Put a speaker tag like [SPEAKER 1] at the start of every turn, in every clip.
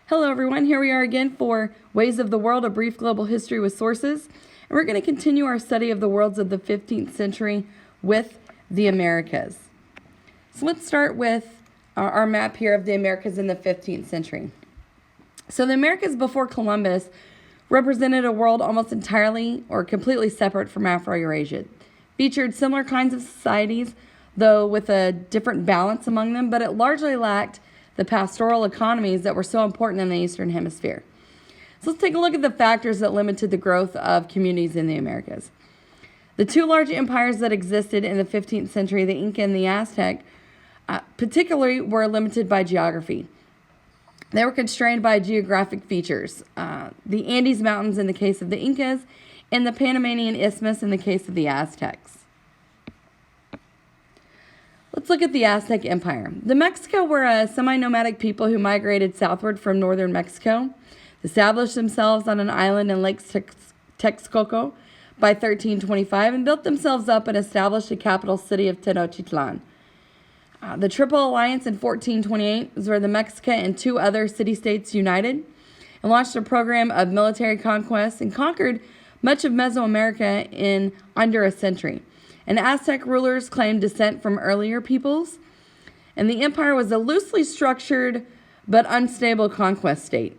[SPEAKER 1] Hello everyone, here we are again for Ways of the World, a brief global history with sources. And we're going to continue our study of the worlds of the 15th century with the Americas. So let's start with our map here of the Americas in the 15th century. So the Americas before Columbus represented a world almost entirely or completely separate from Afro-Eurasia. Featured similar kinds of societies, though with a different balance among them, but it largely lacked the pastoral economies that were so important in the Eastern Hemisphere. So let's take a look at the factors that limited the growth of communities in the Americas. The two large empires that existed in the 15th century, the Inca and the Aztec, particularly were limited by geography. They were constrained by geographic features, the Andes Mountains in the case of the Incas, and the Panamanian Isthmus in the case of the Aztecs. Let's look at the Aztec Empire. The Mexico were a semi-nomadic people who migrated southward from northern Mexico, established themselves on an island in Lake Texcoco by 1325, and built themselves up and established a capital city of Tenochtitlan. The Triple Alliance in 1428 is where the Mexica and two other city-states united and launched a program of military conquest and conquered much of Mesoamerica in under a century. And Aztec rulers claimed descent from earlier peoples, and the empire was a loosely structured but unstable conquest state.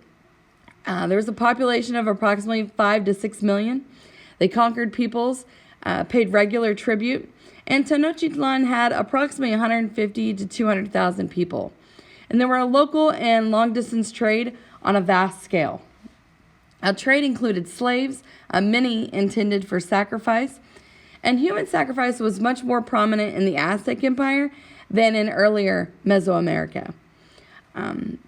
[SPEAKER 1] There was a population of approximately 5 to 6 million. They conquered peoples, paid regular tribute, and Tenochtitlan had approximately 150 to 200,000 people. And there were a local and long-distance trade on a vast scale. Trade included slaves, many intended for sacrifice, and human sacrifice was much more prominent in the Aztec Empire than in earlier Mesoamerica. I'm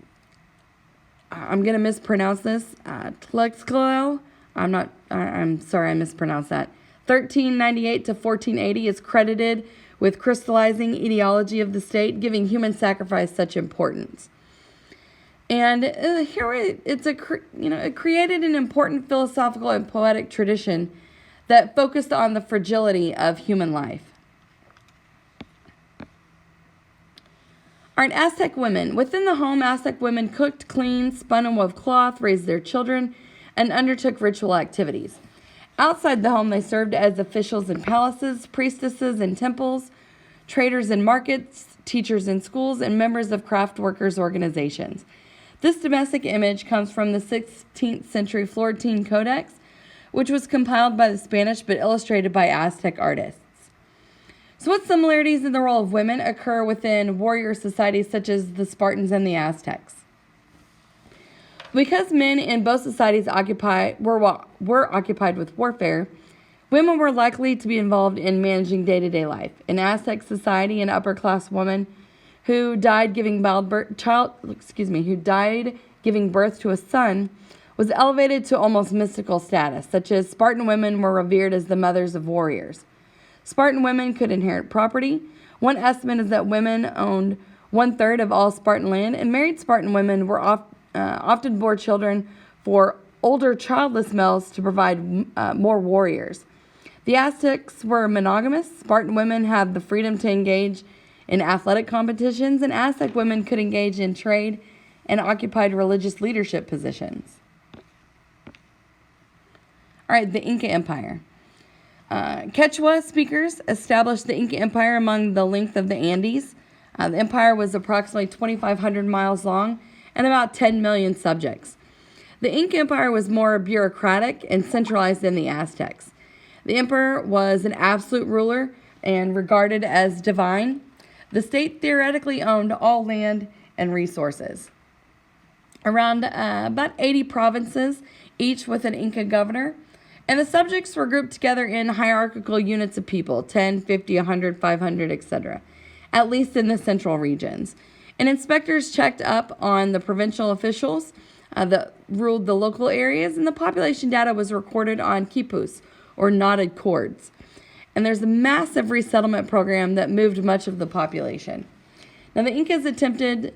[SPEAKER 1] going to mispronounce this. Tlaxcala. I'm sorry, I mispronounced that. 1398 to 1480 is credited with crystallizing ideology of the state, giving human sacrifice such importance. And here it created an important philosophical and poetic tradition that focused on the fragility of human life. All right, Aztec women. Within the home, Aztec women cooked, cleaned, spun and wove cloth, raised their children, and undertook ritual activities. Outside the home, they served as officials in palaces, priestesses in temples, traders in markets, teachers in schools, and members of craft workers' organizations. This domestic image comes from the 16th century Florentine Codex, which was compiled by the Spanish but illustrated by Aztec artists. So what similarities in the role of women occur within warrior societies such as the Spartans and the Aztecs? Because men in both societies were occupied with warfare, women were likely to be involved in managing day-to-day life. In Aztec society, an upper-class woman who died giving birth to a son was elevated to almost mystical status, such as Spartan women were revered as the mothers of warriors. Spartan women could inherit property. One estimate is that women owned 1/3 of all Spartan land, and married Spartan women were often bore children for older childless males to provide more warriors. The Aztecs were monogamous. Spartan women had the freedom to engage in athletic competitions, and Aztec women could engage in trade and occupied religious leadership positions. All right, the Inca Empire. Quechua speakers established the Inca Empire among the length of the Andes. The empire was approximately 2,500 miles long and about 10 million subjects. The Inca Empire was more bureaucratic and centralized than the Aztecs. The emperor was an absolute ruler and regarded as divine. The state theoretically owned all land and resources. Around about 80 provinces, each with an Inca governor. And the subjects were grouped together in hierarchical units of people, 10, 50, 100, 500, etc., at least in the central regions. And inspectors checked up on the provincial officials that ruled the local areas, and the population data was recorded on quipus, or knotted cords. And there's a massive resettlement program that moved much of the population. Now, the Incas attempted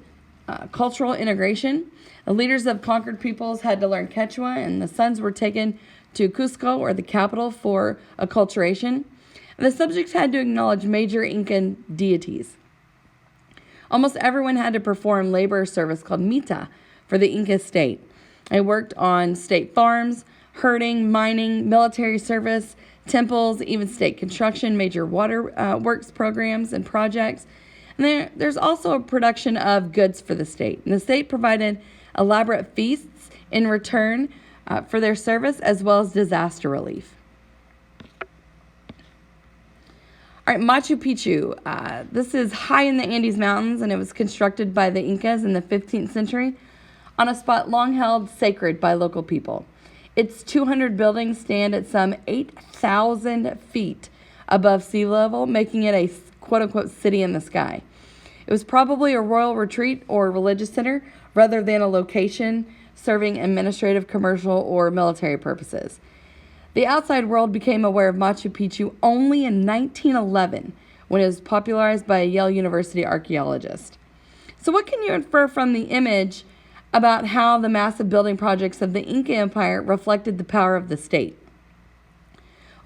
[SPEAKER 1] cultural integration. The leaders of conquered peoples had to learn Quechua, and the sons were taken to Cusco, or the capital, for acculturation. And the subjects had to acknowledge major Incan deities. Almost everyone had to perform labor service called mita for the Inca state. They worked on state farms, herding, mining, military service, temples, even state construction, major water works programs and projects. And there's also a production of goods for the state. And the state provided elaborate feasts in return for their service, as well as disaster relief. All right, Machu Picchu. This is high in the Andes Mountains, and it was constructed by the Incas in the 15th century on a spot long held sacred by local people. Its 200 buildings stand at some 8,000 feet above sea level, making it a quote-unquote city in the sky. It was probably a royal retreat or religious center rather than a location serving administrative, commercial, or military purposes. The outside world became aware of Machu Picchu only in 1911 when it was popularized by a Yale University archaeologist. So what can you infer from the image about how the massive building projects of the Inca Empire reflected the power of the state?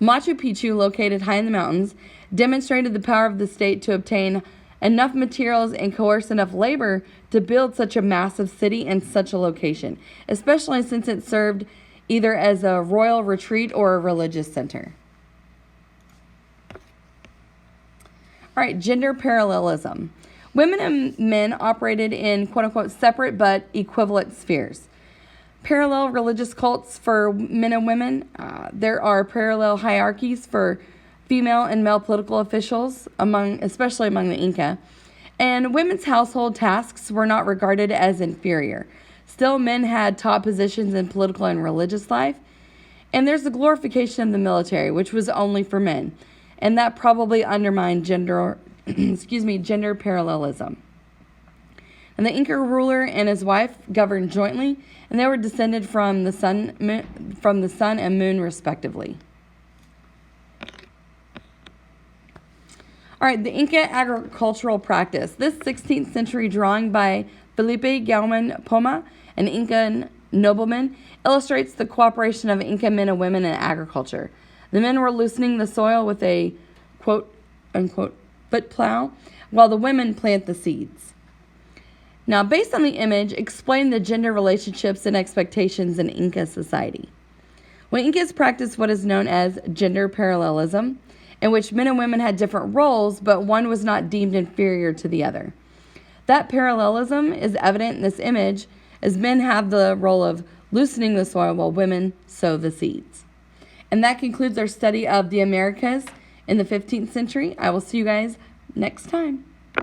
[SPEAKER 1] Machu Picchu, located high in the mountains, demonstrated the power of the state to obtain enough materials and coerce enough labor to build such a massive city in such a location, especially since it served either as a royal retreat or a religious center. All right, gender parallelism. Women and men operated in quote-unquote separate but equivalent spheres. Parallel religious cults for men and women. There are parallel hierarchies for female and male political officials, especially among the Inca. And women's household tasks were not regarded as inferior. Still, men had top positions in political and religious life. And there's the glorification of the military, which was only for men. And that probably undermined gender parallelism. And the Inca ruler and his wife governed jointly, and they were descended from the sun and moon, respectively. All right, the Inca agricultural practice. This 16th century drawing by Felipe Gauman Poma, an Incan nobleman, illustrates the cooperation of Inca men and women in agriculture. The men were loosening the soil with a quote-unquote foot plow, while the women plant the seeds. Now, based on the image, explain the gender relationships and expectations in Inca society. Well, Incas practiced what is known as gender parallelism, in which men and women had different roles, but one was not deemed inferior to the other. That parallelism is evident in this image, as men have the role of loosening the soil while women sow the seeds. And that concludes our study of the Americas in the 15th century. I will see you guys next time.